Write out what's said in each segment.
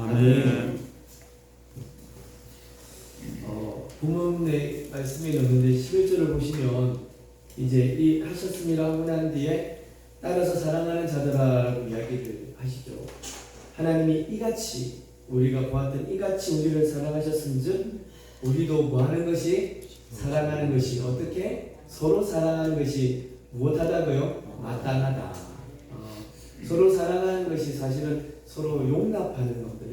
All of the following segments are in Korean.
아멘. 본문의 말씀이 나오는데 11절을 보시면 이제 이 하셨습니다 하고 난 뒤에 따라서 사랑하는 자들아라고 이야기를 하시죠. 하나님이 이같이 우리가 보았던 이같이 우리를 사랑하셨은즉 우리도 뭐하는 것이 사랑하는 것이 어떻게 서로 사랑하는 것이 무엇하다고요? 마땅하다. 서로 사랑하는 것이 사실은 서로 용납하는 것들,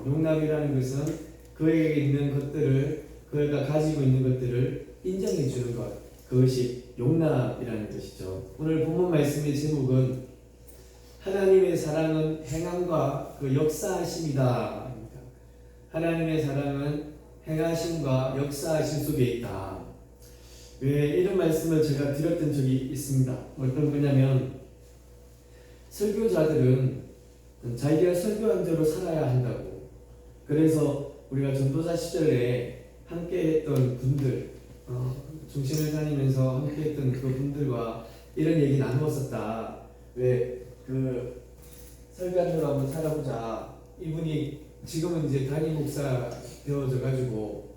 용납이라는 것은 그에게 있는 것들을 그가 가지고 있는 것들을 인정해 주는 것, 그것이 용납이라는 것이죠. 오늘 본문 말씀의 제목은 하나님의 사랑은 행함과 그 역사하심이다. 하나님의 사랑은 행하심과 역사하심 속에 있다. 왜 이런 말씀을 제가 드렸던 적이 있습니다. 어떤 거냐면 설교자들은 자기가 설교한 대로 살아야 한다고. 그래서 우리가 전도자 시절에 함께 했던 분들, 중심을 다니면서 함께 했던 그 분들과 이런 얘기 나누었었다. 왜 그 설교한 대로 한번 살아보자. 이분이 지금은 이제 담임 목사 되어져 가지고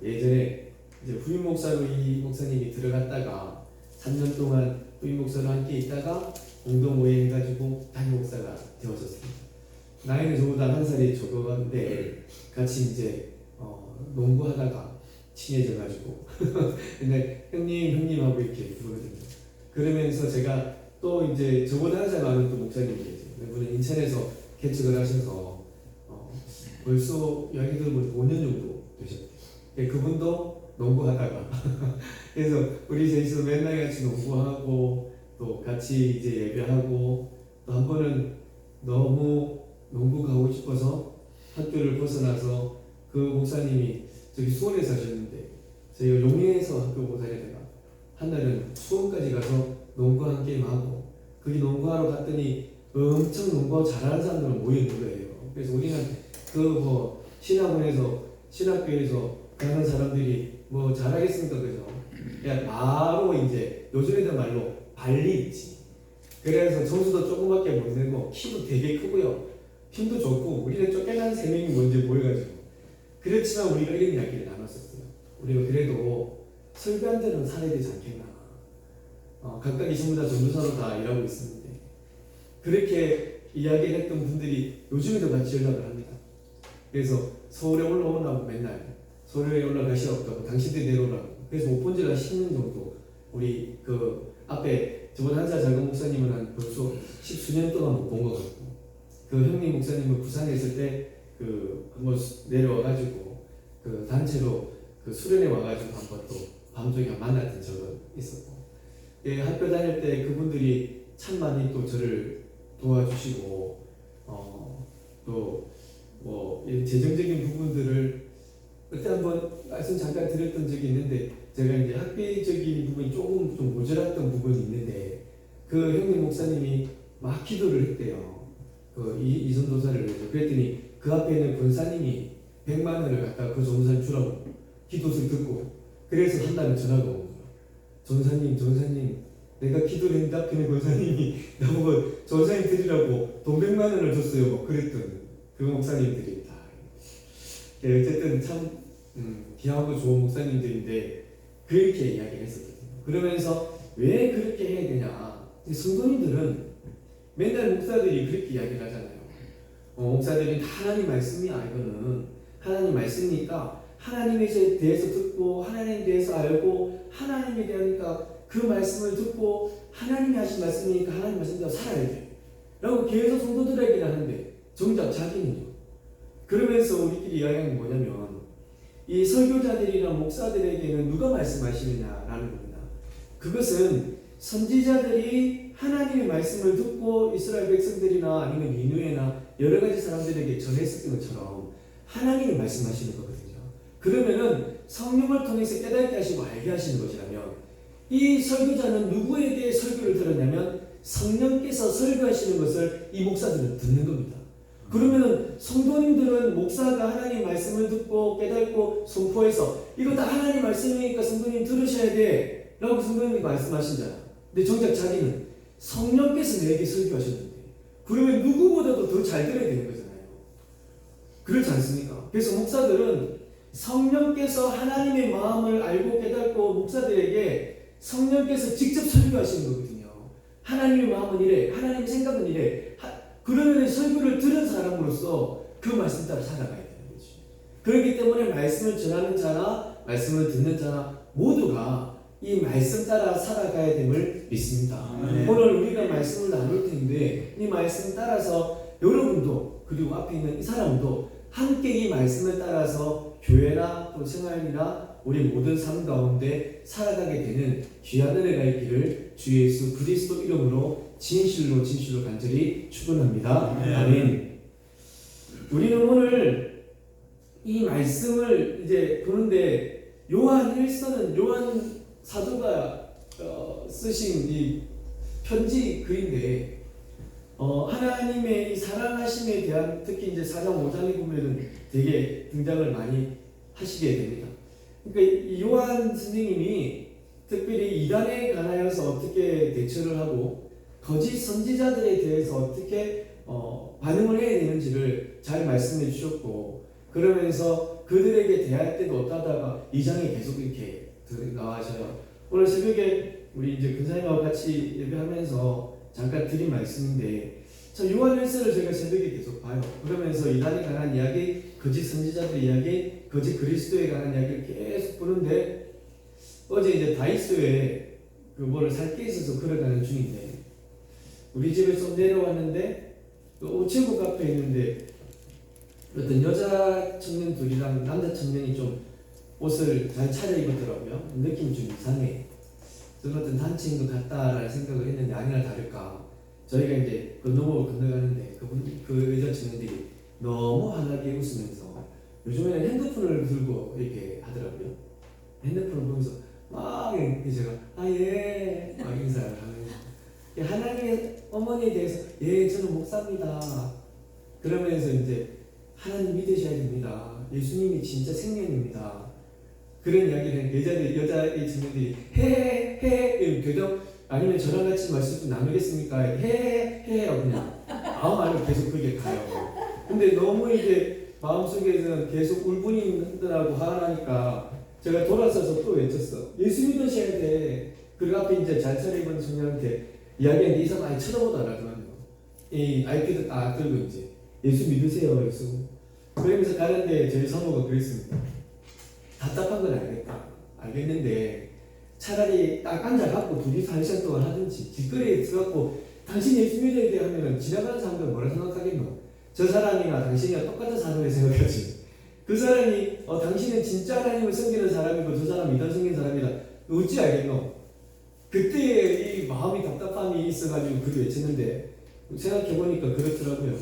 예전에 이제 후임 목사로 이 목사님이 들어갔다가 3년 동안 후임 목사로 함께 있다가 공동모임 해가지고 담임 목사가 되어졌습니다. 나이는 저보다 한 살이 적었는데 같이 이제 농구하다가 친해져가지고 근데 형님 하고 이렇게 부르거든요. 그러면서 제가 또 이제 저보다 한 살 많은 또 목사님이 계세요. 그분은 인천에서 개척을 하셔서 벌써 여기 들어보니 5년 정도 되셨대요. 그분도 농구하다가 그래서 우리 셋이서 맨날 같이 농구하고 또 같이 이제 예배하고 또 한 번은 너무 농구 가고 싶어서 학교를 벗어나서 그 목사님이 저기 수원에 사셨는데 저희가 용인에서 학교 다니다가 한 날은 수원까지 가서 농구한 게임하고 거기 농구하러 갔더니 엄청 농구 잘하는 사람들은 모여있는 거예요. 그래서 우리는 그 뭐 신학교에서 가는 사람들이 뭐 잘하겠습니까, 그죠? 그냥 바로 이제 요즘 애들 말로 발리 있지. 그래서 점수도 조금밖에 못 내고 키도 되게 크고요, 힘도 좋고 우리는 쫓겨난 3명이 먼저 모여가지고 그렇지만 우리가 이런 이야기를 나눴었어요. 우리가 그래도 설교한 데는 살아야 되지 않겠나. 각각이 전부 다 전도사로 다 일하고 있었는데 그렇게 이야기를 했던 분들이 요즘에도 같이 연락을 합니다. 그래서 서울에 올라오라고 맨날 서울에 올라가시 없다고 당신들 내려오라고. 그래서 못 본 지가 10년 정도. 우리 그 앞에 저번 한살 작은 목사님은 한 벌써 10수년 동안 못 본 것 같고 그 형님 목사님은 부산에 있을 때 그 한번 내려와가지고 그 단체로 그 수련회 와가지고 한번 또 밤중에 만났던 적은 있었고 학교 다닐 때 그분들이 참 많이 또 저를 도와주시고 또 뭐 재정적인 부분들을 그때 한번 말씀 잠깐 드렸던 적이 있는데 제가 이제 학비적인 부분이 조금 좀 모자랐던 부분이 있는데 그 형님 목사님이 막 기도를 했대요. 그 이선도사를 위해서. 그랬더니 그 앞에 있는 권사님이 100만 원을 갖다가 그 전사님 주라고 기도를 듣고 그래서 한다는 전화가 온 거예요. 전사님 내가 기도를 했는데 앞에 있는 권사님이 나보고 전사님 드리라고 돈 100만 원을 줬어요. 뭐 그랬던 그 목사님들이 다. 어쨌든 참 귀하고 좋은 목사님들인데 그렇게 이야기를 했었거든요. 그러면서 왜 그렇게 해야 되냐. 성도님들은 맨날 목사들이 그렇게 이야기를 하잖아요. 목사들이 하나님 말씀이야. 이거는 하나님 말씀이니까 하나님에 대해서 듣고 하나님에 대해서 알고 하나님에 대하니까 그 말씀을 듣고 하나님이 하신 말씀이니까 하나님 말씀대로 살아야 돼 라고 계속 성도들에게 하는데 정작 자기는요. 그러면서 우리끼리 이야기하는 게 뭐냐면 이 설교자들이나 목사들에게는 누가 말씀하시느냐라는 겁니다. 그것은 선지자들이 하나님의 말씀을 듣고 이스라엘 백성들이나 아니면 니느웨나 여러 가지 사람들에게 전했었던 것처럼 하나님이 말씀하시는 거거든요. 그러면은 성령을 통해서 깨닫게 하시고 알게 하시는 것이라면 이 설교자는 누구에게 설교를 들었냐면 성령께서 설교하시는 것을 이 목사들은 듣는 겁니다. 그러면은 성도님들은 목사가 하나님 말씀을 듣고 깨닫고 선포해서 이거 다 하나님 말씀이니까 성도님 들으셔야 돼 라고 성도님이 말씀하신잖아. 근데 정작 자기는 성령께서 내게 설교하셨는데 그러면 누구보다도 더 잘 들어야 되는 거잖아요. 그렇지 않습니까? 그래서 목사들은 성령께서 하나님의 마음을 알고 깨닫고 목사들에게 성령께서 직접 설교하시는 거거든요. 하나님의 마음은 이래, 하나님의 생각은 이래. 그러면 설교를 들은 사람으로서 그 말씀 따라 살아가야 되는 거지. 그렇기 때문에 말씀을 전하는 자나 말씀을 듣는 자나 모두가 이 말씀 따라 살아가야 됨을 믿습니다. 오늘 우리가 말씀을 나눌 텐데 이 말씀 따라서 여러분도 그리고 앞에 있는 이 사람도 함께 이 말씀을 따라서 교회나 또 생활이나 우리 모든 삶 가운데 살아가게 되는 귀한 은혜가 있기를 주 예수 그리스도 이름으로 진실로 간절히 축원합니다. 아멘. 우리는 오늘 이 말씀을 이제 보는데 요한 1서는 요한 사도가 쓰신 이 편지 글인데 하나님의 이 사랑하심에 대한 특히 이제 4장 5장에 보면은 되게 등장을 많이 하시게 됩니다. 그러니까 이 요한 선생님이 특별히 이단에 관하여서 어떻게 대처를 하고 거짓 선지자들에 대해서 어떻게 반응을 해야 되는지를 잘 말씀해 주셨고 그러면서 그들에게 대할 때도 어떠다가 2장에 계속 이렇게 나와셔요. 오늘 새벽에 우리 이제 근사님하고 같이 예배하면서 잠깐 드린 말씀인데 요한 1서를 제가 새벽에 계속 봐요. 그러면서 이단에 관한 이야기, 거짓 선지자들 이야기, 거짓 그리스도에 관한 이야기를 계속 보는데 어제 이제 다이소에 그 뭐를 살 게 있어서 걸어가는 중인데 우리 집에서 내려왔는데 우체국 앞에 있는데 어떤 여자 청년 둘이랑 남자 청년이 좀 옷을 잘 차려입었더라고요. 느낌이 좀 이상해. 저는 어떤 단체인 것 같다라는 생각을 했는데 아니나 다를까 저희가 이제 건너목을 건너가는데 그 여자 청년들이 너무 환하게 웃으면서 요즘에는 핸드폰을 들고 이렇게 하더라고요. 핸드폰을 보면서 막 제가 예 막 인사를 하면서 하나님의 어머니에 대해서 예 저는 목사입니다. 그러면서 이제 하나님 믿으셔야 됩니다. 예수님이 진짜 생명입니다. 그런 이야기를 여자의 친구들이 해해해 대답 아니면 저랑 같이 말씀 좀 나누겠습니까? 해해해요 그냥 아무 말로 계속 그게 가요. 근데 너무 이제 마음속에서는 계속 울분이 흔들하고 화가 나니까 제가 돌아서서 또 외쳤어. 예수 믿으셔야 돼. 그리고 앞에 이제 잘 차려입은 소녀한테 이야기하는데 이 사람 아예 쳐다보도 안 하더라고요. 이 아이패드 딱 들고 이제 예수 믿으세요 예수. 그러면서 가는데 저희 사모가 그랬습니다. 답답한 건 알겠는데 차라리 딱 앉아갖고 둘이서 1시간 동안 하든지 길거리에 들어갖고 당신 예수 믿어야 돼 하면은 지나가는 사람들은 뭐라 생각하겠노? 저 사람이나 당신이랑 똑같은 사람을 생각하지. 그 사람이 당신은 진짜 하나님을 섬기는 사람이고 저 사람 믿어 섬기는 사람이다. 어찌 알겠노? 그때 이 마음이 답답함이 있어가지고 그를 외쳤는데 생각해보니까 그렇더라고요.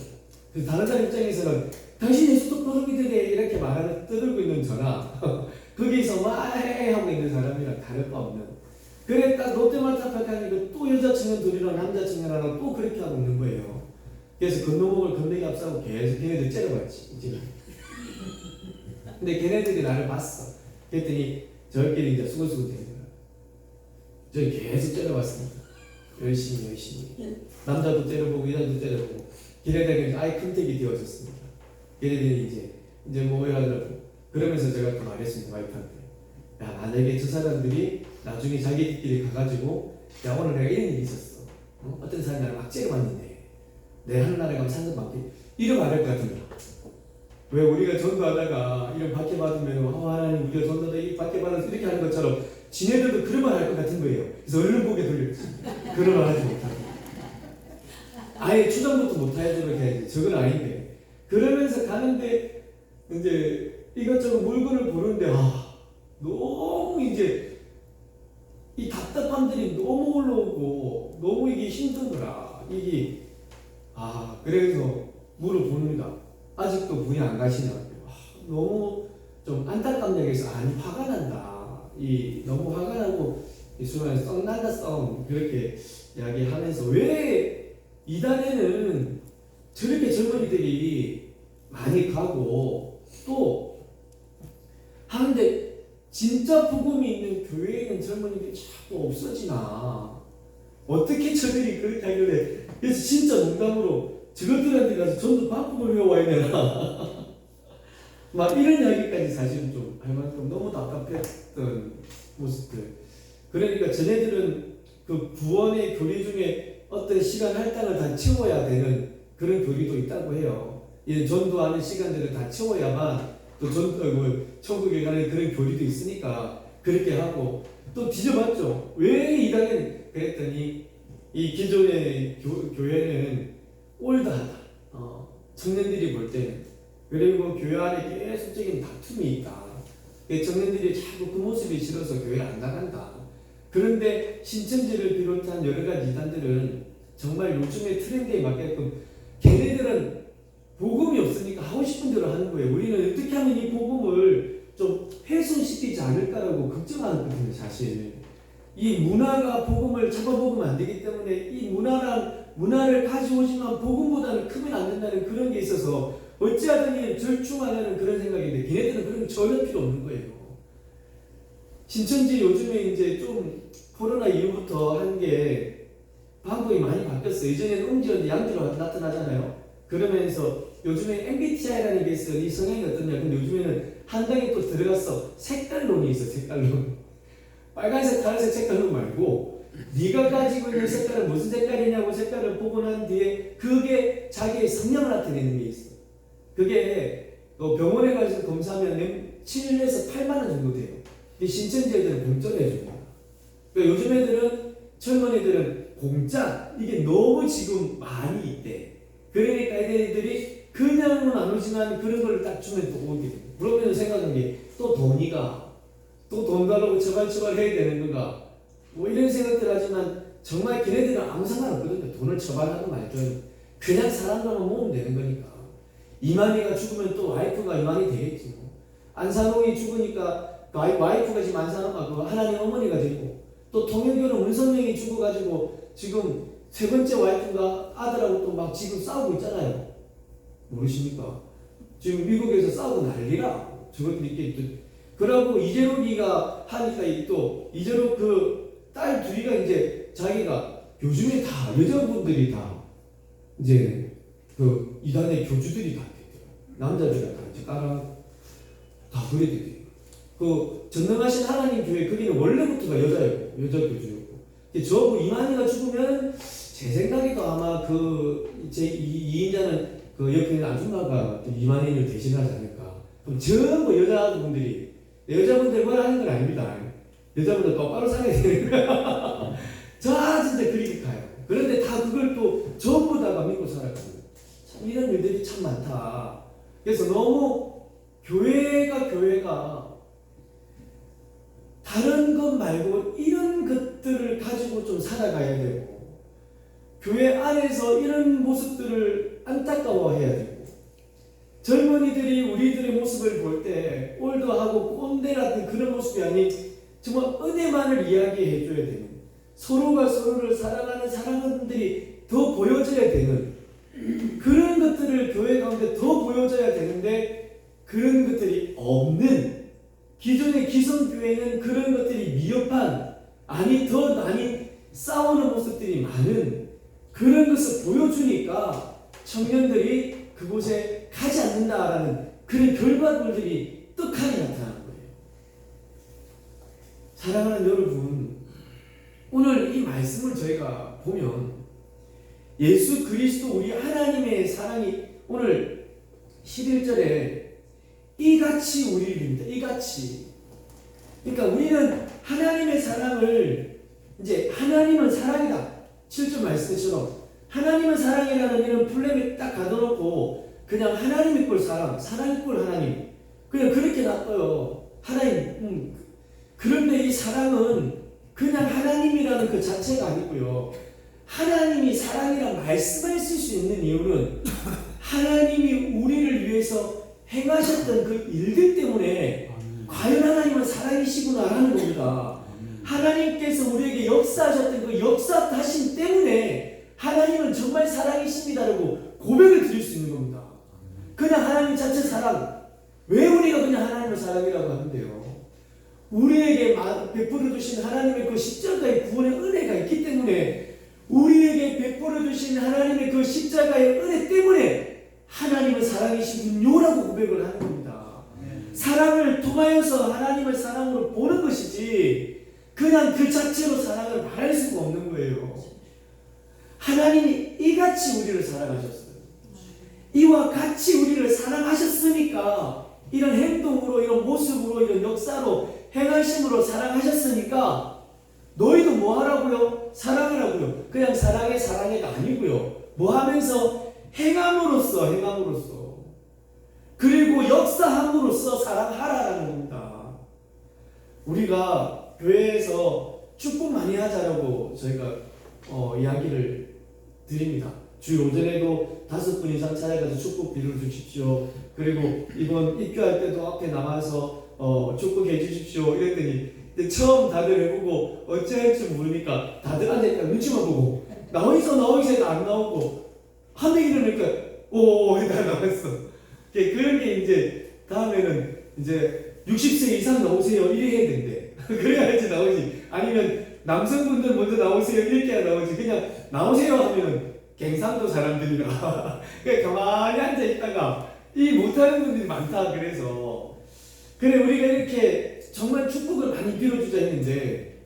다른 사람 입장에서는 당신 예수 똑바로 믿으래 이렇게 말하는 떠들고 있는 저나 거기서 막 하고 있는 사람이랑 다를 바 없는 그래 딱 롯데마트 앞에 가니까 또 여자 청년 둘이랑 남자 청년 하나 또 그렇게 하고 있는 거예요. 그래서 건너목을 건너기 앞서고 계속 걔네들 째려봤지 이제. 근데 걔네들이 나를 봤어. 그랬더니 저희끼리 이제 수고수고 되는 거야. 저희 계속 째려봤습니다. 열심히 남자도 째려보고 여자도 째려보고 걔네들이 아이 컨택이 되어졌습니다. 걔네들이 이제 뭐 해가지고 그러면서 제가 또 말했습니다. 와이프한테 야 만약에 저 사람들이 나중에 자기들끼리 가가지고 야 오늘 내가 이런 일이 있었어. 어떤 사람이 나를 막 째려봤는데 내 하늘나라에 가면 상금 받게 이런 말할 것 같은 거야. 왜 우리가 전도하다가 이런 받게 받으면 하나님 우리가 전도하다 이 받게 받아서 이렇게 하는 것처럼 지네들도 그런 말 할 것 같은 거예요. 그래서 얼른 고개 돌렸지. 그런 말 하지 못하고 아예 추정부터 못하도록 해야지. 저건 아닌데 그러면서 가는데 이제 이것저것 물건을 보는데 너무 이제 이 답답함들이 너무 올라오고 너무 이게 힘든 거라. 이게 그래서 물어봅니다. 아직도 분이 안 가시냐고. 너무 좀 안타깝네. 그래서 화가 난다. 너무 화가 나고 이 순간에 썩 난다 썩 그렇게 이야기하면서 왜 이단에는 저렇게 젊은이들이 많이 가고 또 하는데 진짜 복음이 있는 교회에 있는 젊은이들이 자꾸 없어지나. 어떻게 저들이 그렇게 하길래. 그래서 진짜 농담으로 저것들한테 가서 전도 방법을 배워와야 되나. 막 이런 이야기까지 사실은 좀 할 만큼 너무 답답했던 모습들. 그러니까 쟤네들은 그 구원의 교리 중에 어떤 시간 할당을 다 채워야 되는 그런 교리도 있다고 해요. 이 전도하는 시간들을 다 채워야만 또 천국에 가는 그런 교리도 있으니까 그렇게 하고 또 뒤져봤죠. 왜 이당은 그랬더니 이 기존의 교회는 올드하다. 청년들이 볼 때는. 그리고 교회 안에 계속적인 다툼이 있다. 청년들이 자꾸 그 모습이 싫어서 교회를 안 나간다. 그런데 신천지를 비롯한 여러 가지 이단들은 정말 요즘의 트렌드에 맞게끔 걔네들은 복음이 없으니까 하고 싶은 대로 하는 거예요. 우리는 어떻게 하면 이 복음을 좀 훼손시키지 않을까라고 걱정하거든요. 사실 이 문화가 복음을 잡아먹으면 안 되기 때문에 이 문화를 가져오지만 복음보다는 크면 안 된다는 그런 게 있어서 어찌하든지 절충하려는 그런 생각인데 걔네들은 그런 게 전혀 필요 없는 거예요. 신천지 요즘에 이제 좀 코로나 이후부터 한 게 방법이 많이 바뀌었어요. 예전에는 음지였는데 양지로 나타나잖아요. 그러면서 요즘에 MBTI라는 게 있어요. 이 성향이 어떠냐. 근데 요즘에는 한 단계 또 들어갔어. 색깔론이 있어. 색깔론. 빨간색, 파란색 색깔론 말고 네가 가지고 있는 색깔은 무슨 색깔이냐고 색깔을 보고 난 뒤에 그게 자기의 성향을 나타내는 게 있어. 그게 병원에 가서 검사하면 7에서 8만 원 정도 돼요. 신천지 애들은 공짜로 해줍니다. 그러니까 요즘 애들은 젊은 애들은 공짜 이게 너무 지금 많이 있대. 그러니까 애들이 그냥은 안 오지만 그런 걸 딱 주면 또 오게 돼. 그러면 생각하는 게 또 돈이가 또 돈 달라고 처발처발 해야 되는 건가 뭐 이런 생각들 하지만 정말 걔네들은 아무 상관없거든요. 돈을 처발하고 말든 그냥 사람들만 모으면 되는 거니까. 이만희가 죽으면 또 와이프가 이만희 되겠지. 뭐. 안산홍이 죽으니까 와이프가 지금 안산홍 하나님 어머니가 되고 또 통영교는 문선명이 죽어가지고 지금 세 번째 와이프가 아들하고 또 막 지금 싸우고 있잖아요. 모르십니까? 지금 미국에서 싸우고 난리라. 저것들이 있겠죠. 그러고 이재록이가 하니까 또 이재록 그 딸 둘이가 이제 자기가 요즘에 다 여자분들이 다 이제 그 이단의 교주들이 다 됐대요. 남자들이 다 이제 다 그래 됐대요. 그 전능하신 하나님 교회 거기는 원래부터가 여자였고 여자 교주였고 저하고 이만희가 죽으면 제 생각에도 아마 그 제 이인자는 그 옆에 있는 아줌마가 이만희를 대신하지 않을까. 그럼 전부 여자분들 뭘 하는 건 아닙니다. 여자분들 똑바로 살아야 되는 거야. 자 진짜 그렇게 가요. 그런데 다 그걸 또 전부 다가 믿고 살아가는 참 이런 일들이 참 많다. 그래서 너무 교회가 다른 것 말고 이런 것들을 가지고 좀 살아가야 되고 교회 안에서 이런 모습들을 안타까워해야 되고 젊은이들이 우리들의 모습을 볼 때 올드하고 꼰대 같은 그런 모습이 아닌 정말 은혜만을 이야기해 줘야 되는 서로가 서로를 사랑하는 사랑꾼들이 더 보여져야 되는 그런 것들을 교회 가운데 더 보여져야 되는데 그런 것들이 없는 기존의 기성교회는 그런 것들이 미흡한 더 많이 싸우는 모습들이 많은 그런 것을 보여주니까 청년들이 그곳에 가지 않는다라는 그런 결과물들이 떡하니 나타나는 거예요. 사랑하는 여러분, 오늘 이 말씀을 저희가 보면 예수 그리스도 우리 하나님의 사랑이 오늘 11절에 이같이 우리를 입니다. 이같이. 그러니까 우리는 하나님의 사랑을 이제 하나님은 사랑이다. 7절 말씀처럼 하나님은 사랑이라는 이런 플랜을 딱 가둬놓고 그냥 하나님의 꼴 사랑의 꼴 하나님 그냥 그렇게 놔둬요. 하나님. 그런데 이 사랑은 그냥 하나님이라는 그 자체가 아니고요. 하나님이 사랑이라 말씀하실 수 있는 이유는 하나님이 우리를 위해서 행하셨던 그 일들 때문에 과연 하나님은 사랑이시구나라는 겁니다. 하나님께서 우리에게 역사하셨던 그 역사하심 때문에 하나님은 정말 사랑이십니다라고 고백을 드릴 수 있는 겁니다. 그냥 하나님 자체 사랑. 왜 우리가 그냥 하나님을 사랑이라고 하는데요? 우리에게 베풀어 주신 하나님의 그 십자가의 구원의 은혜가 있기 때문에 우리에게 베풀어 주신 하나님의 그 십자가의 은혜 때문에 하나님은 사랑이시군요라고 고백을 하는 겁니다. 사랑을 통하여서 하나님을 사랑으로 보는 것이지 그냥 그 자체로 사랑을 말할 수가 없는 거예요. 하나님이 이같이 우리를 사랑하셨어요. 이와 같이 우리를 사랑하셨으니까 이런 행동으로 이런 모습으로 이런 역사로 행하심으로 사랑하셨으니까 너희도 뭐 하라고요? 사랑하라고요. 그냥 사랑해가 아니고요. 뭐 하면서 행함으로써 그리고 역사함으로써 사랑하라라는 겁니다. 우리가 교회에서 축복 많이 하자라고 저희가 이야기를 드립니다. 주 오전에도 5분 이상 찾아가서 축복 비를 주십시오. 그리고 이번 입교할 때도 앞에 나와서 축복해 주십시오. 이랬더니 근데 처음 다들 해보고 어찌 할지 모르니까 다들 앉아있다 눈치만 보고 나오기서 안 나오고 한 얘기 들으니까 오 다 나왔어. 그런 게 이제 다음에는 이제 60세 이상 나오세요 이래 해야 된대. 그래야지 나오지. 아니면 남성분들 먼저 나오세요 이렇게 해야 나오지. 그냥 나오세요 하면 갱상도 사람들이라 그냥 가만히 앉아있다가 이 못하는 분들이 많다. 그래서 그래 우리가 이렇게 정말 축복을 많이 빌어주자 했는데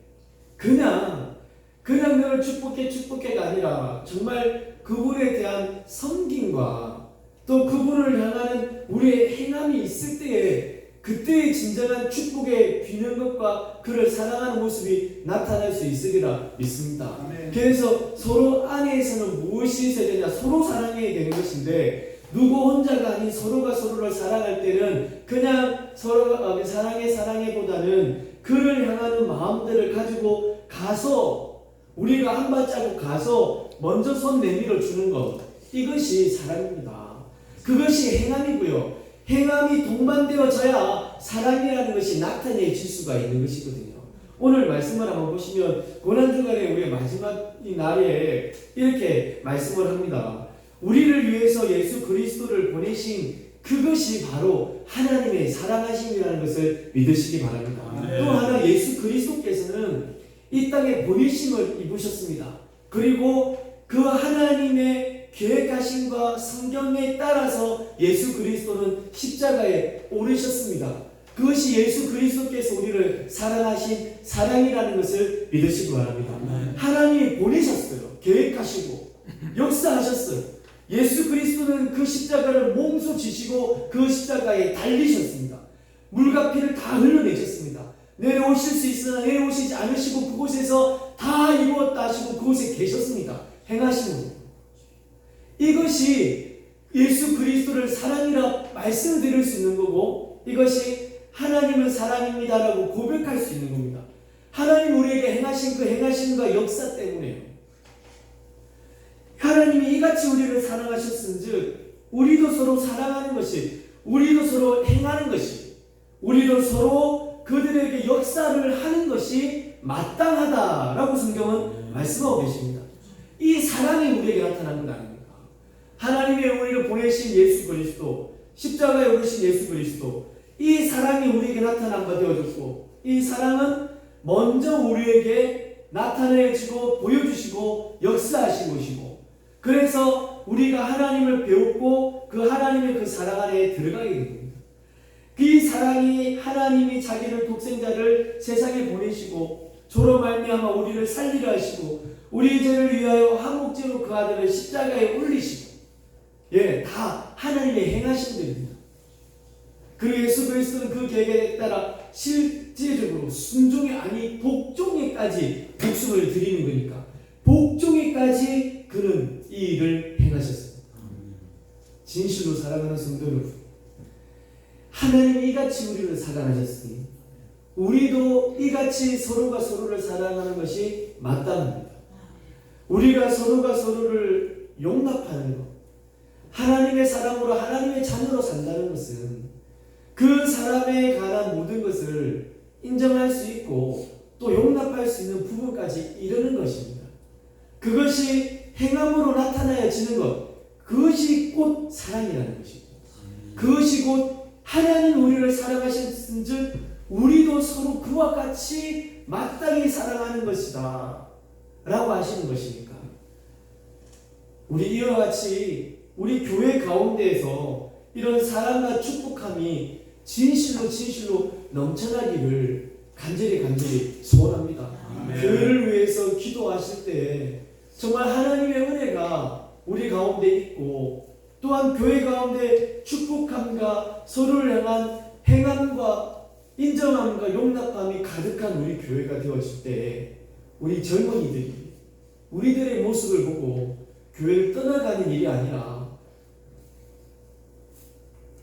그냥 너를 축복해가 아니라 정말 그분에 대한 섬김과 또 그분을 향하는 우리의 행함이 있을 때에 그때의 진정한 축복에 비는 것과 그를 사랑하는 모습이 나타날 수 있으리라 믿습니다. 아멘. 그래서 서로 안에서는 무엇이 있어야 되냐? 서로 사랑해야 되는 것인데 누구 혼자가 아닌 서로가 서로를 사랑할 때는 그냥 서로가 사랑해보다는 그를 향하는 마음들을 가지고 가서 우리가 한 발자국 가서 먼저 손 내밀어 주는 것, 이것이 사랑입니다. 그것이 행함이고요. 행함이 동반되어져야 사랑이라는 것이 나타내질 수가 있는 것이거든요. 오늘 말씀을 한번 보시면 고난주간에 우리의 마지막 이 날에 이렇게 말씀을 합니다. 우리를 위해서 예수 그리스도를 보내신 그것이 바로 하나님의 사랑하심이라는 것을 믿으시기 바랍니다. 네. 또 하나 예수 그리스도께서는 이 땅에 보내심을 입으셨습니다. 그리고 그 하나님의 계획하심과 성경에 따라서 예수 그리스도는 십자가에 오르셨습니다. 그것이 예수 그리스도께서 우리를 사랑하신 사랑이라는 것을 믿으시기 바랍니다. 하나님이 보내셨어요. 계획하시고 역사하셨어요. 예수 그리스도는 그 십자가를 몸소 지시고 그 십자가에 달리셨습니다. 물과 피를 다 흘려내셨습니다. 내려오실 수 있으나 내려오시지 않으시고 그곳에서 다 이루었다 하시고 그곳에 계셨습니다. 행하심으로. 이것이 예수 그리스도를 사랑이라 말씀드릴 수 있는 거고 이것이 하나님은 사랑입니다라고 고백할 수 있는 겁니다. 하나님 우리에게 행하신 그 행하심과 역사 때문에요. 하나님이 이같이 우리를 사랑하셨은즉 우리도 서로 사랑하는 것이, 우리도 서로 행하는 것이, 우리도 서로 그들에게 역사를 하는 것이 마땅하다라고 성경은 말씀하고 계십니다. 이 사랑이 우리에게 나타난 것 아닙니까? 하나님이 우리를 보내신 예수 그리스도, 십자가에 오르신 예수 그리스도, 이 사랑이 우리에게 나타난 바 되어졌고 이 사랑은 먼저 우리에게 나타내시고 보여주시고 역사하신 것이고 그래서 우리가 하나님을 배웠고 그 하나님의 그 사랑 안에 들어가게 됩니다. 그 사랑이 하나님이 자기를 독생자를 세상에 보내시고 저로 말미암아 우리를 살리려 하시고 우리 죄를 위하여 한 목적으로 그 아들을 십자가에 올리시고 다 하나님의 행하심들입니다. 그리고 예수 그리스도는 그 계획에 따라 실제적으로 순종이 아니 복종에까지 목숨을 드리는 거니까 복종에까지 그는 이 일을 행하셨습니다. 진실로 사랑하는 성도 여러분, 하나님이 이같이 우리를 사랑하셨으니 우리도 이같이 서로가 서로를 사랑하는 것이 마땅합니다. 우리가 서로가 서로를 용납하는 것, 하나님의 사랑으로 하나님의 자녀로 산다는 것은 그 사람에 관한 모든 것을 인정할 수 있고 또 용납할 수 있는 부분까지 이르는 것입니다. 그것이 행함으로 나타나야지는 것, 그것이 곧 사랑이라는 것이고 그것이 곧 하나님 우리를 사랑하셨은즉 우리도 서로 그와 같이 마땅히 사랑하는 것이다 라고 하시는 것이니까 우리 이와 같이 우리 교회 가운데에서 이런 사랑과 축복함이 진실로 넘쳐나기를 간절히 소원합니다. 그를 위해서 기도하실 때 정말 하나님의 은혜가 우리 가운데 있고 또한 교회 가운데 축복함과 서로를 향한 행함과 인정함과 용납함이 가득한 우리 교회가 되어질 때 우리 젊은이들이 우리들의 모습을 보고 교회를 떠나가는 일이 아니라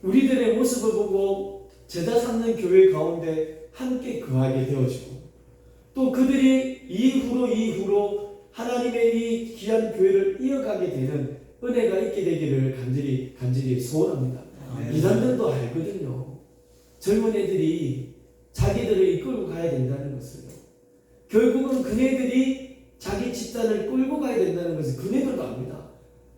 우리들의 모습을 보고 제자 삼는 교회 가운데 함께 거하게 되어지고 또 그들이 이후로 하나님의 이 귀한 교회를 이어가게 되는 은혜가 있게 되기를 간절히 소원합니다. 이단들도 알거든요. 젊은 애들이 자기들을 이끌고 가야 된다는 것을. 결국은 그네들이 자기 집단을 끌고 가야 된다는 것을 그네들도 압니다.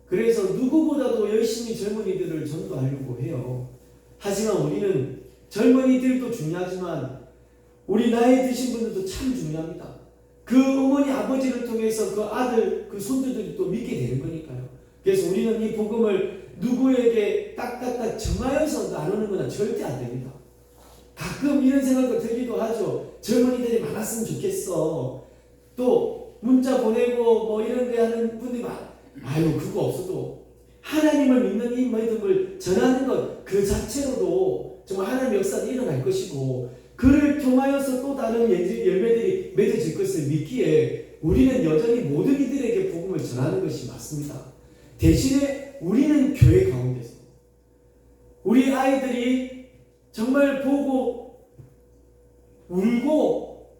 그래서 누구보다도 열심히 젊은이들을 전도하려고 해요. 하지만 우리는 젊은이들도 중요하지만 우리 나이 드신 분들도 참 중요합니다. 그 어머니 아버지를 통해서 그 아들 그 손주들이 또 믿게 되는 거니까요. 그래서 우리는 이 복음을 누구에게 딱딱딱 정하여서 나누는 건 절대 안 됩니다. 가끔 이런 생각도 들기도 하죠. 젊은이들이 많았으면 좋겠어. 또 문자 보내고 뭐 이런 데 하는 분들이 아유 그거 없어도 하나님을 믿는 이 믿음을 전하는 것 그 자체로도 정말 하나님의 역사가 일어날 것이고 그를 통하여서 또 다른 열매들이 맺어질 것을 믿기에 우리는 여전히 모든 이들에게 복음을 전하는 것이 맞습니다. 대신에 우리는 교회 가운데서 우리 아이들이 정말 보고 울고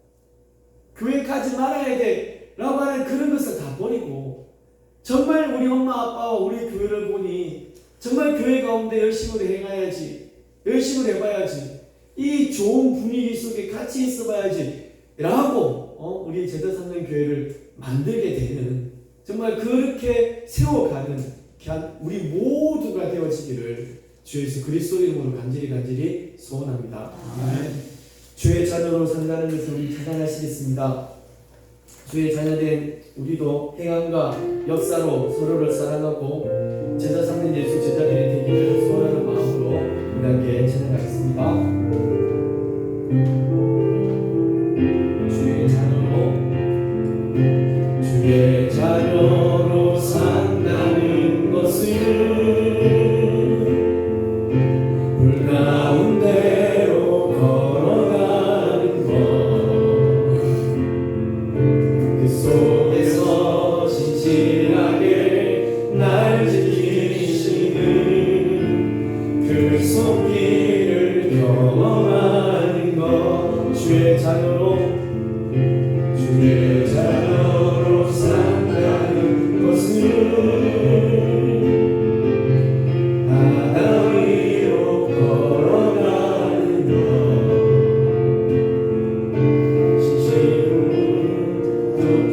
교회 가지 말아야 돼 라고 하는 그런 것을 다 버리고 정말 우리 엄마 아빠와 우리 교회를 보니 정말 교회 가운데 열심으로 행해야지 열심을 해봐야지 이 좋은 분위기 속에 같이 있어봐야지 라고 우리 제자 삼는 교회를 만들게 되는 정말 그렇게 세워가는 우리 모두가 되어지기를 주 예수 그리스도 이름으로 간절히 소원합니다. 주의 자녀로 산다는 것을 우리 찬양하시겠습니다. 주의 자녀된 우리도 행함과 역사로 서로를 사랑하고 제자 삼는 예수 제자들이 되기를 소원하는 마음으로 우리 함께 찬양하겠습니다. 주의 자녀로 산다는 것은 불 가운데로 걸어가는 것 그 속에서 진실하게 날 지키시는 그 손길을 경험하는 것 주의 자녀로 산다는 것은 바다 위로 걸어가는 것 시시로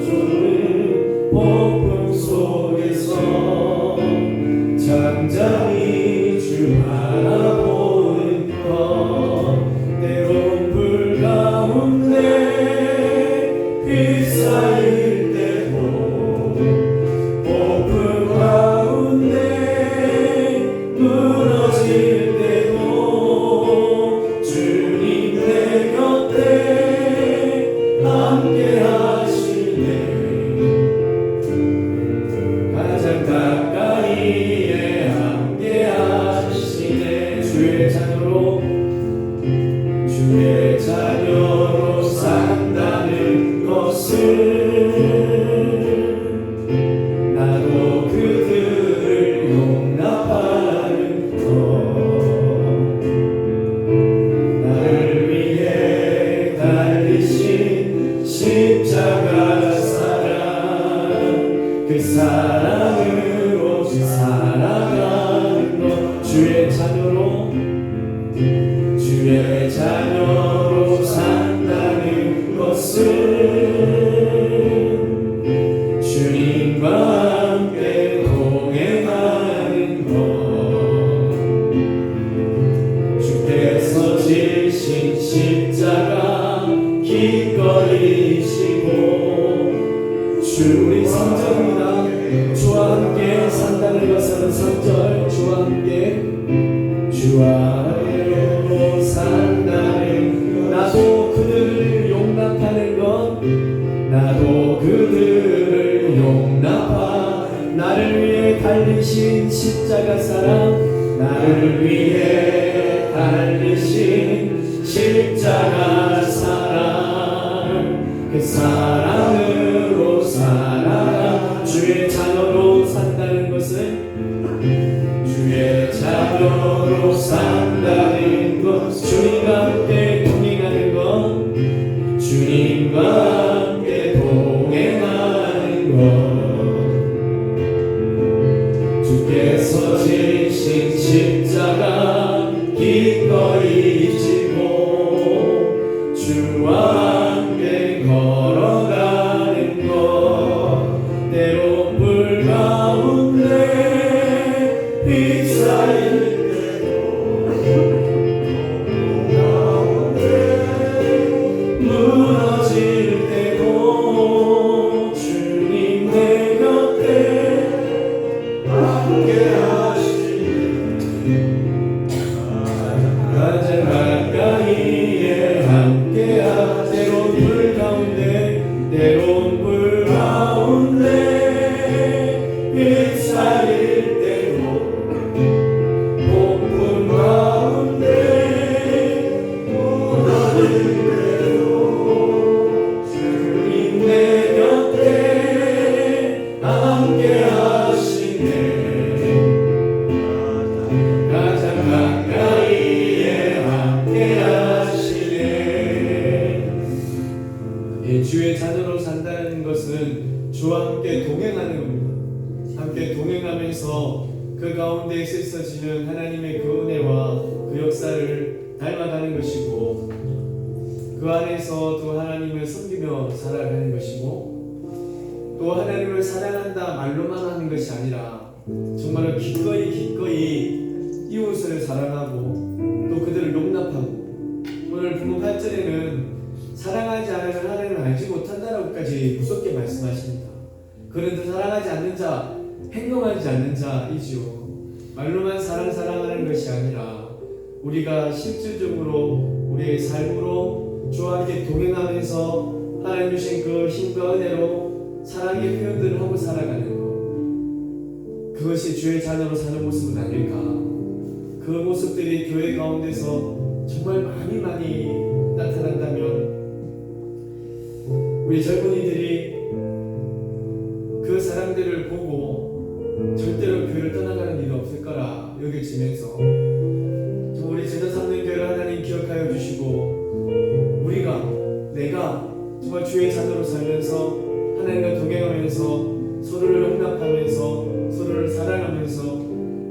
쫓는 폭풍 속에서 잠잠히 주 바라보는 것 때론 불 가운데 휩싸일 때도 폭풍 가운데 무너질 때도 주님 내 곁에 함께 하시네 가장 가까이에 함께 하시네 주의 자녀로 산다는 것은 나도 그들을 용납하는 것 나를 위해 달리신 십자가 사랑 그 사랑으로 살아가는 것 주의 자녀로 산다는 것은 주님과 함께 동행하는 것 주께서 지신 십자가 기꺼이 지고 주의 3절입니다. 주와 함께 산다는 것은 3절 주와 함께 달리신 십자가 사랑, 나를 위해 달리신 십자가 사랑, 그 사랑으로 살아가 주의 자녀로 산다는 것은, 주의 자녀로 산다는 것, 주님과 함께 동행하는 것, 주님과 함께 동행하는 것, 주께서 지신 십자가 기꺼이 지고 주와 함께 걸어가는 것, 때로 물 가운데 휩싸일 때도 무너질 때도 주님 내 곁에 함께 하시네. 가장 가까이에 함께 하, 때론 물 가운데 때론 물 가운데 휩싸일 때도 폭풍 가운데 무너질 때도 주님 내 곁에 함께 하시네. 가장 가까이에 함께 하시네. 주의 자녀로 산다는 것은 주와 함께 동행하는 겁니다. 함께 동행하면서 그 가운데 있어지는 하나님의 그 은혜와 그 역사를 닮아가는 것이고, 그 안에서 또 하나님을 섬기며 살아가는 것이고, 또 하나님을 사랑한다 말로만 하는 것이 아니라 정말로 기꺼이 이웃을 사랑하고 또 그들을 용납하고, 오늘 본문 8절에는 사랑하지 않으면 하나님을 알지 못한다라고까지 무섭게 말씀하십니다. 그런데 사랑하지 않는 자, 행동하지 않는 자이지요. 말로만 사랑하는 것이 아니라 우리가 실질적으로 우리의 삶으로 주와 함께 동행하면서 하나님 주신 그 힘과 은혜로 사랑의 표현들을 하고 살아가는 것, 그것이 주의 자녀로 사는 모습은 아닐까. 그 모습들이 교회 가운데서 정말 많이 나타난다면 우리 젊은이들이 그 사람들을 보고 절대로 교회를 떠나가는 일이 없을 거라 여겨지면서, 우리 제자 삼는 교회를 하나님 기억하여 주시고, 내가 정말 주의 자녀로 살면서 하나님과 동행하면서 서로를 용납하면서 서로를 사랑하면서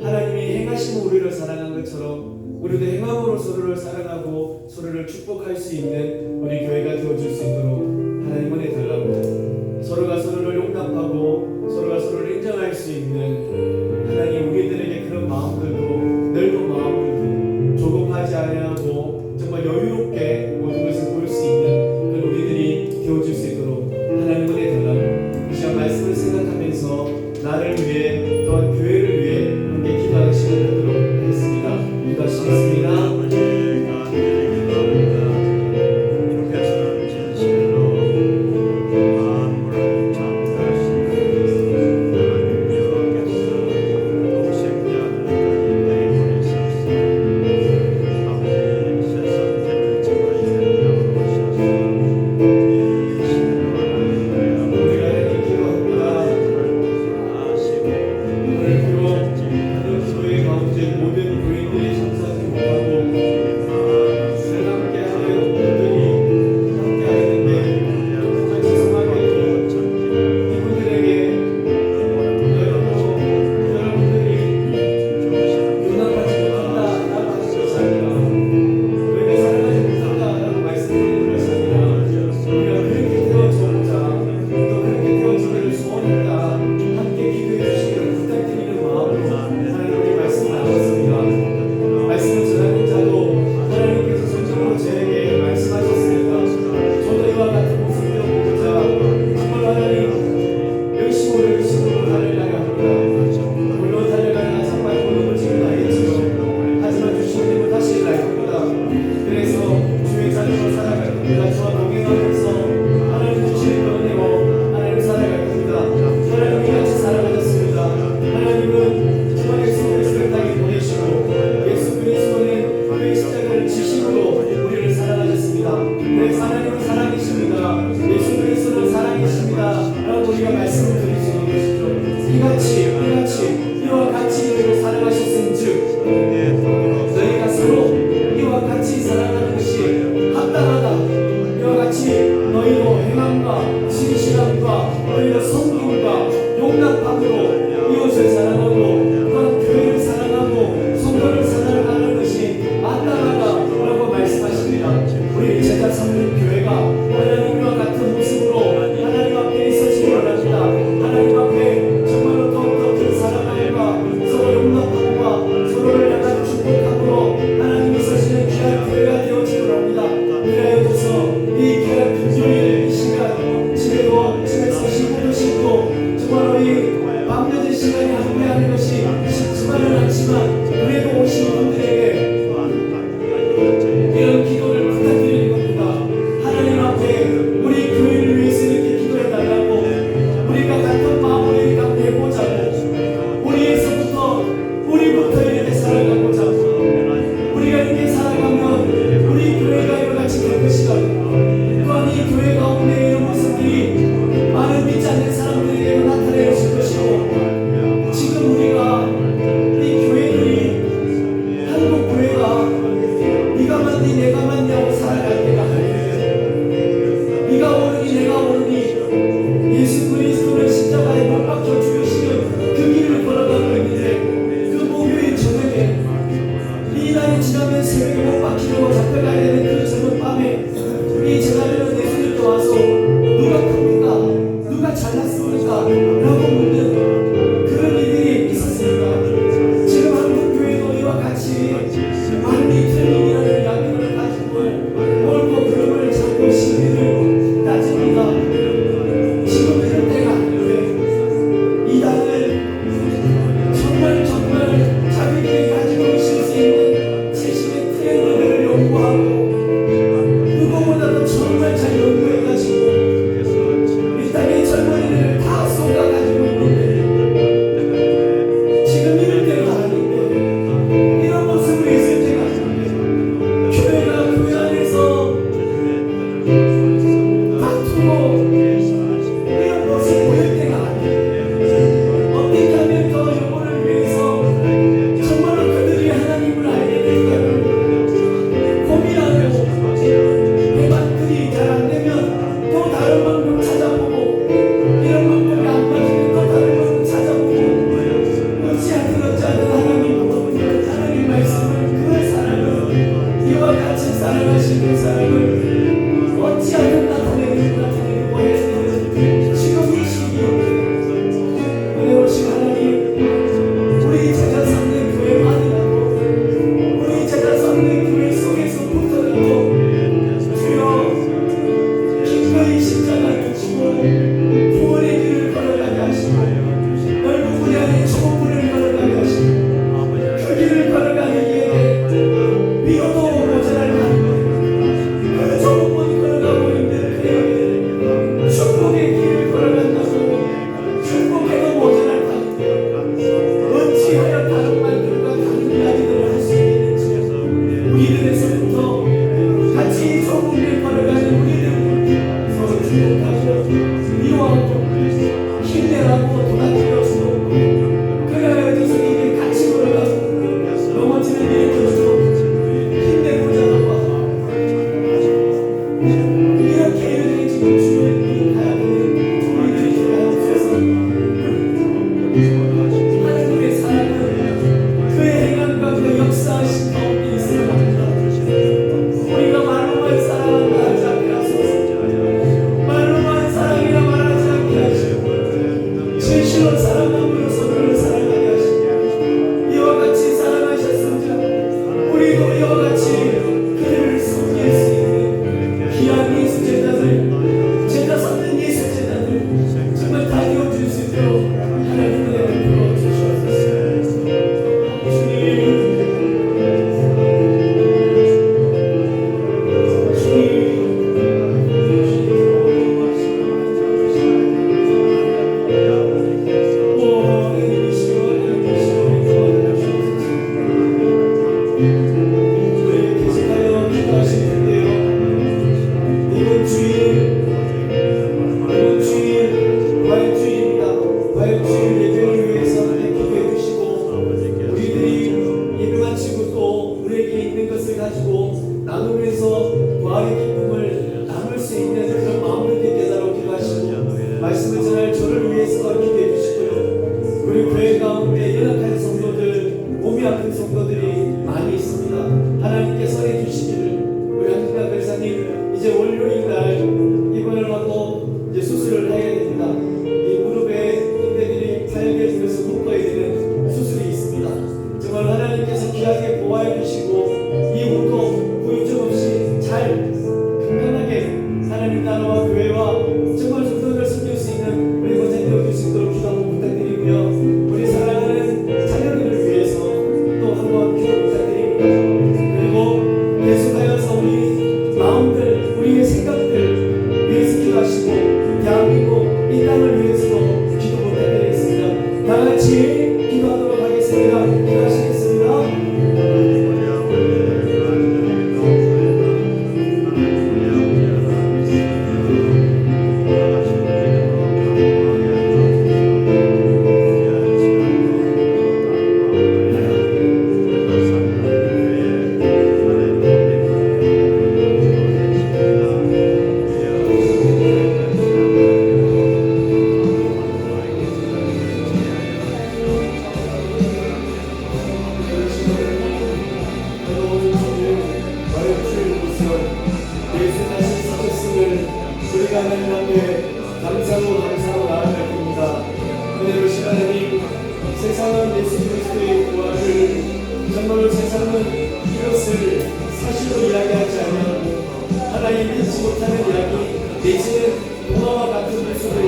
하나님이 행하시고 우리를 사랑한 것처럼 우리도 행함으로 서로를 사랑하고 서로를 축복할 수 있는 우리 교회가 되어줄 수 있도록 하나님 은혜 달라고, 서로가 서로를 용납하고 서로가 서로를 인정할 수 있는 하나님 우리들에게 그런 마음들도, 넓은 마음들도 조급하지 아니하고 정말 여유롭게 모든 것을 볼 수 있는 그런 우리들이 되어줄 수 있도록 하나님 은혜 달라고, 이 시간 말씀을 생각하면서 나를 위해 또한 교회를 위해 함께 기도하는 시간을 갖도록 하겠습니다. 기도하시겠습니다. 아버지가 되기를 원합니다. 주께서는 진실로 시간이 지나면 새벽에 못 박히려고 잡혀가야 되는 그 젊은 밤에 이 제자들은 예수님께 와서 누가 큽니까? 누가 잘났습니까? 라고 묻는 그런 일들이 있었습니다. 지금 한국 교회도 이와 같이 완리 틀림이라는 이야기를 가지고 옳고 그름을 잡고 시비를 따집니다. 지금 이럴 때가 아닌데 이 땅을 정말 자기들이 가지고 있을 수 있는 최신의 트렌드를 연구하고 누구보다도 정말 잘 연구해가지고 이 땅의 젊은이들을 다 쏟아가지고 있는데 지금 이럴 때가 아닌데 이런 모습을 있을 때가 아닌데 교회가 교회 안에서 다투고 이런 모습 보일 때가 아닌데 어떻게 하면 더 영혼을 위해서 정말로 그들이 하나님을 알게 될까를 고민하고 해봤더니 잘 안되면 또 다른 방법 찾아보고 이런 방법이 안 맞으면 또 다른 방법 찾아보고 어찌하든 하나님 말씀을 그 사랑을 이와 같이 사랑하신 그 사랑을 어찌하든 나타내고 해야 되는 지금 이 시기 은혜로우신 하나님 우리 제자 삼는 교회만이라도 우리 제자 삼는 교회 속에서 붙어라도 주여 기꺼이 십자가를 지고 구원의 길을 걸어가게 하시고 넓은 분야의 좁은 문을 걸어가게 하시고 그 길을 걸어가기 위해 비로도 모자랄 만큼 그 좁은 문 걸어가고 있는 그에게 축복의 길을 걸어간다고 축복해도 모자랄 판인데 어찌하여 다른 말들과 다른 이야기들을 할 수 있는지 우리들에서부터 같이 좁은 길 걸어가는 우리들 서로 축복하고 위로하고 힘내라고 도와주려고 그래야 저들이 같이 걸어가고 넘어지는 일들도 힘내고자 하고 이렇게 지금 주님이 가야 되는 우리들이 되어 없어서 하나님의 사랑은 그의 행함과 그 역사하신 가운데 있어야 합니다. 우리가 말로만 사랑한다 하지 않게 하소서. 말로만 사랑이라 말하지 않게 하시고 진실로 사랑함으로 서로를 사랑하게 하시고 이와 같이 사랑하셨습니다. 우리도 이와 같이 그를 섬길 수 있는 귀한 예수 제자들 제자 삼는 예수 제자들 정말 다 이어줄 수 있도록 하나님의 은혜를 부어주시옵소서. 나누면서 부활의 기쁨을 나눌 수 있는 그런 마음을 깨달아 기도하시고 말씀을 전할 저를 위해서 기도해 주시고요. 우리 교회 가운데 연약한 성도들, 몸이 아픈 성도들이 많이 있습니다. 하나님께서 해주시기를 우리 한국가 변사님 이제 월요일 날 입원을 하고 이제 수술을 해야 됩니다. 이 무릎에 인대들이 파열되면서 묶어야 되는 수술이 있습니다. 정말 하나님께서 귀하게 보호해 주시고 이 후도 후유증 없이 잘 세상은 이것을 사실로 이야기하지 않냐고 하나님 믿지 못하는 이야기 내지는 동화와 같은 모습으로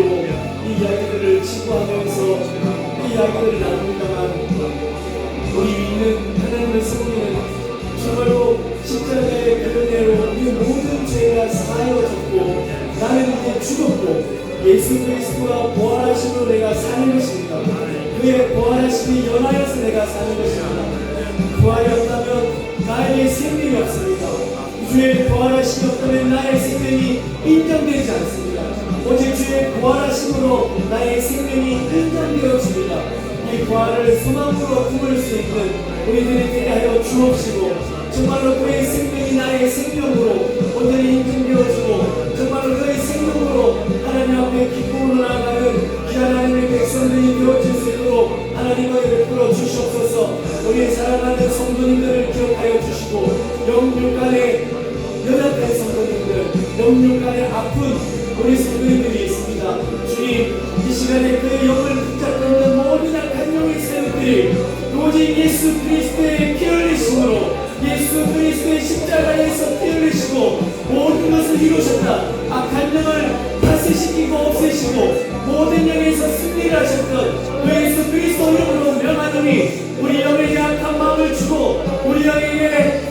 이 이야기들을 치부하면서 이 이야기들을 나눕니다만 우리 믿는 하나님의 성도는 정말로 십자가의 그 은혜로 우리 모든 죄가 사하여졌고 나는 이제 죽었고 예수 그리스도가 부활하심으로 내가 사는 것입니다. 그의 부활하심이 연하여서 내가 사는 것입니다. 부활이 없다면 나에게 생명이 없습니다. 주의 부활하심이 없다면 나의 생명이 인정되지 않습니다. 오직 주의 부활하심으로 나의 생명이 인정되어집니다. 이 부활을 소망으로 품을 수 있는 우리들이 되게 하여 주옵시고 정말로 그의 생명이 나의 생명으로 오늘이 인정되어지고 정말로 그의 생명으로 하나님 앞에 기쁨으로 나아가는 귀한 하나님의 백성들이 되어질 수 있도록 하나님과 베풀어 주시옵소서. 우리 사랑하는 성도님들을 기억하여 주시고 영육 간에 연약한 성도님들, 영육 간에 아픈 우리 성도님들이 있습니다. 주님, 이 시간에 그의 영을 붙잡고 있는 모든 약한 영의 세력들이 오직 예수 그리스도의 피 흘리심으로 예수 그리스도의 십자가에서 피 흘리시고 모든 것을 이루셨다. 악한 영을 다스리시키고 없애시고 모든 영에서 승리를 하셨던 그 예수 그리스도 이름으로 명하노니 우리 영에게 악한 마음을 주고 우리 영에게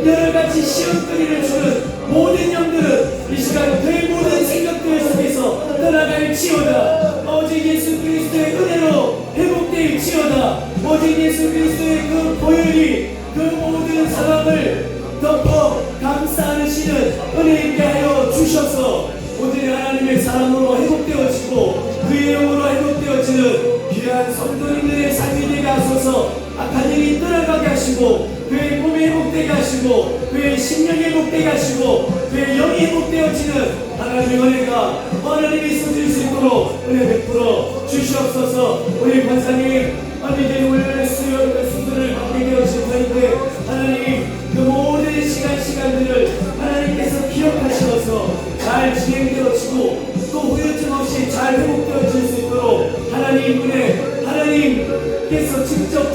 여러가지 시험거리를 주는 모든 영들은 이 시간 그의 모든 생각들 속에서 떠나갈지어다. 오직 예수 그리스도의 은혜로 회복될지어다. 오직 예수 그리스도의 그 보혈이 그 모든 상황을 덮어 감싸 안으시는 은혜 있게 하여 주셔서 오늘 하나님의 사랑으로 회복되어지고 그의 영으로 회복되어지는 귀한 성도님들의 삶이 되게 하소서. 악한 일이 떠나가게 하시고 그의 몸이 회복되게 하시고 그의 심령이 회복되게 하시고 그의 영이 회복되어지는 하나님의 은혜가 하나님이 있어질 수 있도록 은혜 베풀어 주시옵소서. 우리 권사님 언니들이 원래 수요일을 받게 되어질 터인데 하나님 그 모든 시간들을 하나님께서 기억하셔서 잘 진행되어지고 또 후유증 없이 잘 회복되어질 수 있도록 하나님 은혜 하나님께서 직접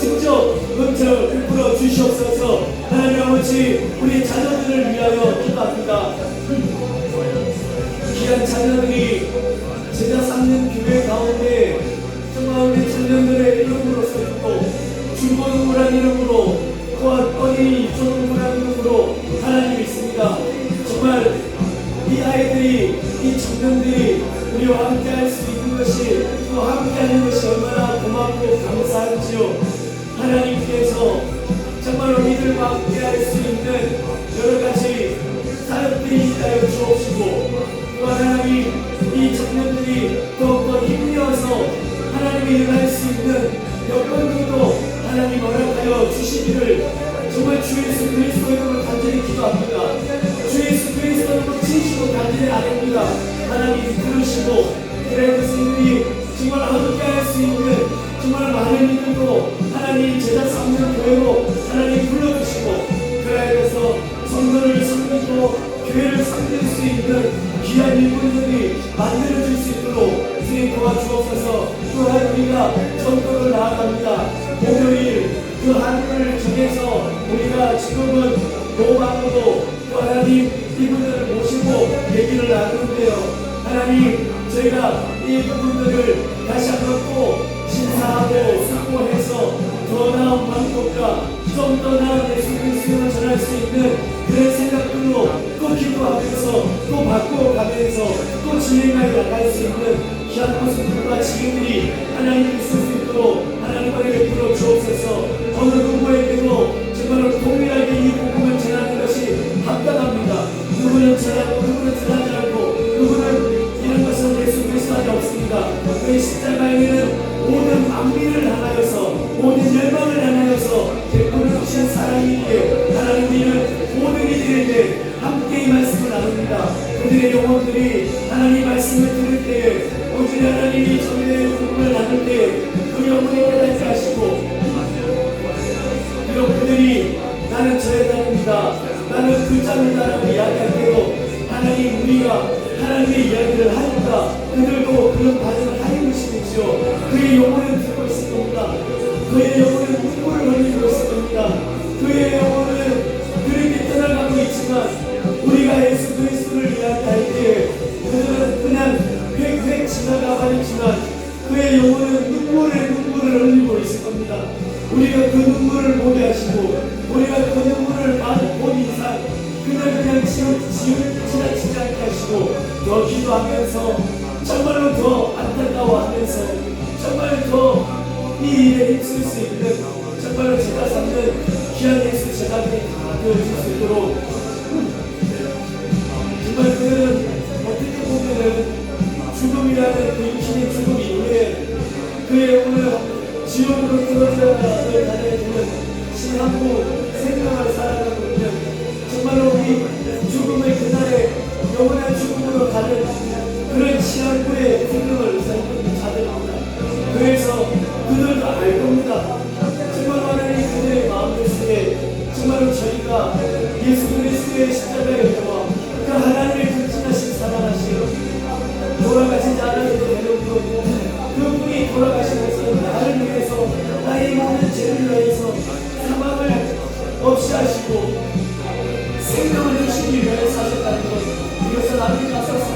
은혜를 베풀어 주시옵소서. 하나님 아버지 우리 자녀들을 위하여 기도합니다. 귀한 자녀들이 제자 삼는 교회 가운데 정말 우리 청년들의 이름으로 서있고 중고등부란 이름으로 또한 어린이 유초등부란 이름으로 하나님이 있습니다. 정말 이 아이들이 이 청년들이 우리와 함께 할 수 있는 것이 또 함께 하는 것이 얼마나 고맙고 감사한지요. 하나님께서 정말 우리들과 함께 할 수 있는 여러가지 사역들이 있다여 주옵시고 또 하나님 이 청년들이 더욱더 힘내어서 하나님이 일할 수 있는 여건들도 하나님 허락하여 주시기를 정말 주 예수 그리스도 이름으로 간절히 기도합니다. 주 예수 그리스도 이름으로 진심으로 간절히 아뢰옵니다. 하나님 들으시고 그래 교수님이 정말 함께 할 수 있는 정말 많은 이들도 하나님 제자 삼는 교회로 하나님 불러주시고 그래서 성도를 섬기고 교회를 섬길 수 있는 귀한 일꾼들이 만들어질 수 있도록 주님 도와주옵소서. 또한 우리가 전도를 나아갑니다. 목요일 그 하루를 정해서 우리가 지금은 노방으로 또 하나님 이분들을 모시고 얘기를 나누는데요. 하나님 저희가 이 부분들을 다시 한번 또 심사하고 숙고해서 더 나은 방법과 좀 더 나은 예수 그리스도를 전할 수 있는 그런 생각들로 또 기도하면서 또 바꿔가면서 또 진행하여 나갈 수 있는 귀한 모습들과 지혜들이 하나님 있을 수 있도록 하나님 은혜 베풀어 주옵소서. 어느 누구에게도 정말로 동일하게 이 복음을 전하는 것이 합당합니다. 누구는 전하고 누구는 전하지 않고 누구는 이런 것은 예수 그리스도밖에 없습니다. 그 십자가에는 모든 만민을 향하여서 모든 열방을 향하여서 베풀어 주신 사랑이기에 하나님 우리는 모든 이들에게 함께 이 말씀을 나눕니다. 그들의 영혼들이 하나님 말씀을 들을 때에 오직 하나님이 저희의 복음을 나눌 때에 그 영혼이 깨닫게 하시고 비록 그들이 나는 저의 땅입니다 나는 그 땅이다라고 이야기할 때도 하나님 우리가 하나님의 이야기를 하니까 그들도 그런 반응을 하는 것이겠지요. 그의 영혼은 듣고 있을 겁니다. 그의 영혼은 눈물을 흘리고 있을 겁니다. 그 보면서 정말로 더 안타까워하면서 정말 더 이 일에 힘쓸 수 있는 정말로 제가 삼는 귀한 예수 제자들이 다 되어질 수 있도록 정말 그들은 어떻게 보면은 죽음이라는 그 육신의 죽음 이후에 그의 오늘 지옥으로 떨어져야 가게 되는 신하고 생명을 살아가고 있는 정말로 우리 죽음의 그날에 영원한 죽음으로 가는 그런 신하고의 생명을 살고 있는 자들입니다. 그래서 그들도 알 겁니다. 정말 하나님 그들의 마음들 속에 정말로 저희가 예수 그리스도의 십자가의 은혜와 그 하나님의 극진하신 사랑하시고 돌아가시지 않아도 되는 그분이 돌아가시면서 나를 위해서 나의 모든 죄를 위해서 사망을 없이 하시고 생명을 주시기 위해 사셨다는 것 이것을 아멘 하소서.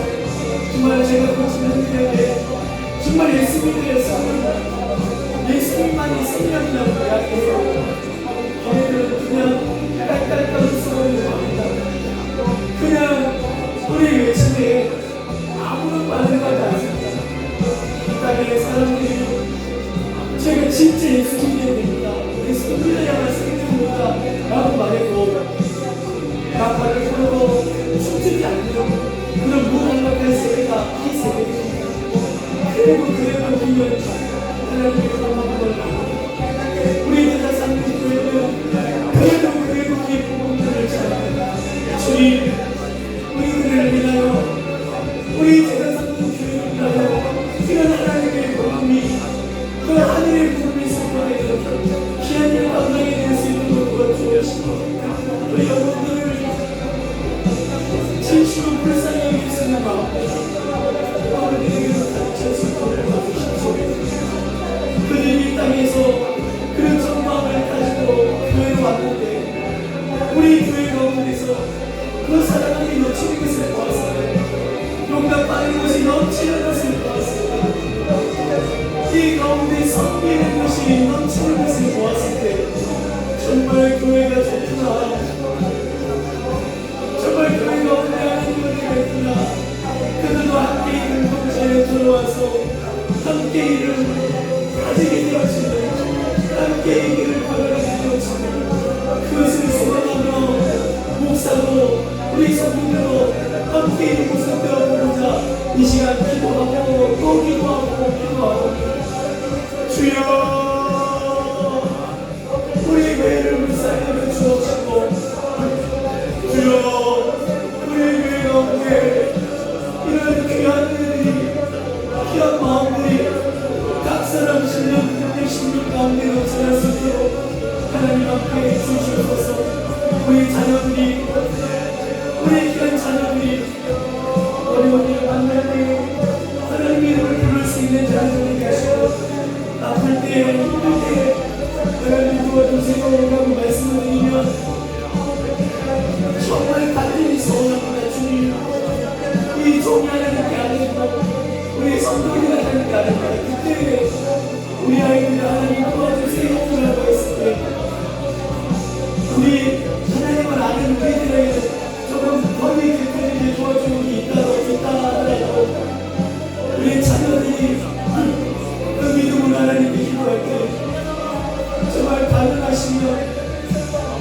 정말 제가 보시는 분에게 정말 예수님의 삶은 예수님만이 생명이라고 이야기해요. 걔네들은 그냥 깔깔깔 웃어버리는 겁니다. 그냥 우리 외침에 아무런 반응하지 않습니다. 이 땅의 사람들이 제가 진짜 예수 믿어야 됩니다. 예수 믿어야만 생명입니다 라고 말해도 나팔을 불고 춤추지 않는 그런 무언가의 세계가 이 세계입니다. 그리고 그의 복음을 하나님의 복음을 우리 제자 삼교회는 그래도 그의 복음을 전합니다. 주님 우리들을 위하여 우리 제자 삼교회를 위하여 그런 하나님의 복음이 그 하늘의 복음이 선포되는 귀한 일 감당이 될 수 있도록 도와주시고 우리 영혼들을 진심으로 불쌍히 여기시는 마음 아버지에게도 가르쳐 수 있도록 도와주시고 그들이 이 땅에서 그런 정마음을 가지고 교회로 왔는데 우리 교회 가운데서 그 사랑함이 넘치는 것을 보았습니다. 용감 빠른 것이 넘치는 것을 보았습니다. 이 가운데 섬기는 것이 넘치는 것을 보았을 때 정말 교회가 좋구나. 정말 교회가 온전한 교회가 있구나. 그들도 함께 있는 공동체에 들어와서 함께 일을 가지게 되어지는 함께 이 길을 걸어가게 되어지는 그것을 소망하며 목사도 우리 성도들도 함께 있는 모습 되어보고자 이 시간 기도하고 또 기도하고 주여 우리 교회를 불쌍히 주옵시고 주여 우리 교회 가운데 이런 귀한 일들이 귀한 마음들이 각 사람 신령 가운데 넘쳐날 수 있도록 하나님 함께 주시옵소서. 우리 자녀들이 우리 귀한 자녀들이 어려운 일을 만날 때 하나님의 이름을 부를 수 있는 자녀들이 계시고 아플 때 힘들 때 하나님 도와주세요라고 말씀을 드리면 정말 간절히 소원합니다. 주님 이 종이 하나님께 아닙니다. 우리 성도들이 하나님께 아닙니다. 그때 우리 아이들이 하나님 도와주세요라고 했을 때 우리 하나님을 아는 우리들에게 조금 범위 깊은 도와주는 게 있다 하더라도 우리 자녀들이 그 믿음으로 하나님께 기도할 때 정말 가능하시면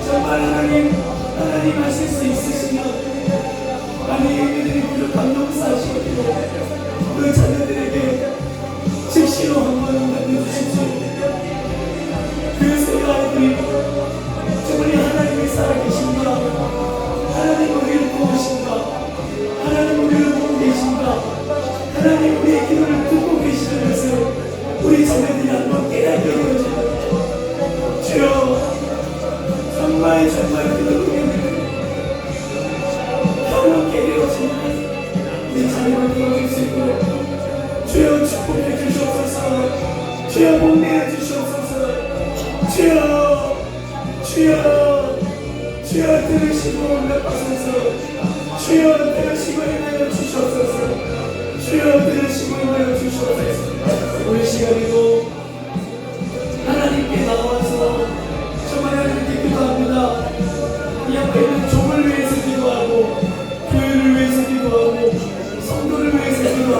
정말 하나님 하실 수 있으시면 아니 이들이 부족한 용서하시고 그 자녀들에게 즉시로 한번 남겨주십시오. 그 세 아이들이 정말 하나님이 살아계신가 하나님 우리를 보신가 하나님 우리를 보고 계신가 하나님 우리의 기도를 듣고 계시는 것을 우리 자녀들이 한번 깨닫게 되어지는 주여 정말 기도를 평온케 되어지는 우리 자녀를 도와줄 수 있도록 주여 축복해 주시옵소서. 주여 복내어 주시옵소서. 주여 들으시고 응답하소서. 주여 들으시고 임하여 주시옵소서. 주여 들으시고 임하여 주시옵소서. 우리 시간에도 하나님께 나와서 정말 하나님께 기도합니다. 이 앞에 있는 종을 위해서 기도하고 교회를 위해서 기도하고 성도를 위해서 기도하고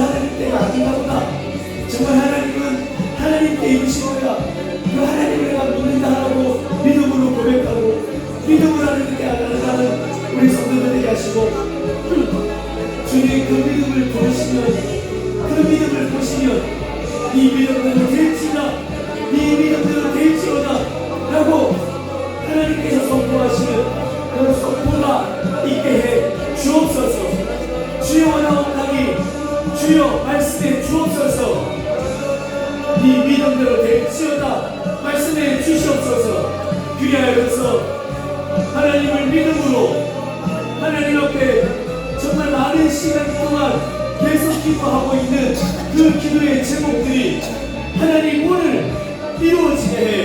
하나님 때가 아닌가 보다. 정말 하나님은 하나님 때 이루신 거야. 그 하나님을 내가 믿는다 하고 믿음으로 고백하고 믿음으로 하나님께 나아가는 우리 성도들 되게 하시고 주님 그 믿음을 보시면 그 믿음을 보시면 이 믿음대로 될지라 이 믿음대로 될지로다 라고 하나님께서 선포하시는 그 선포가 있게 해 주옵소서. 주여 원하옵나니 주여 말씀해 주옵소서. 이 믿음대로 될지어다 말씀해 주시옵소서. 그리하여서 하나님을 믿음으로 하나님 앞에 정말 많은 시간 동안 계속 기도하고 있는 그 기도의 제목들이 하나님 오늘 이루어지게 해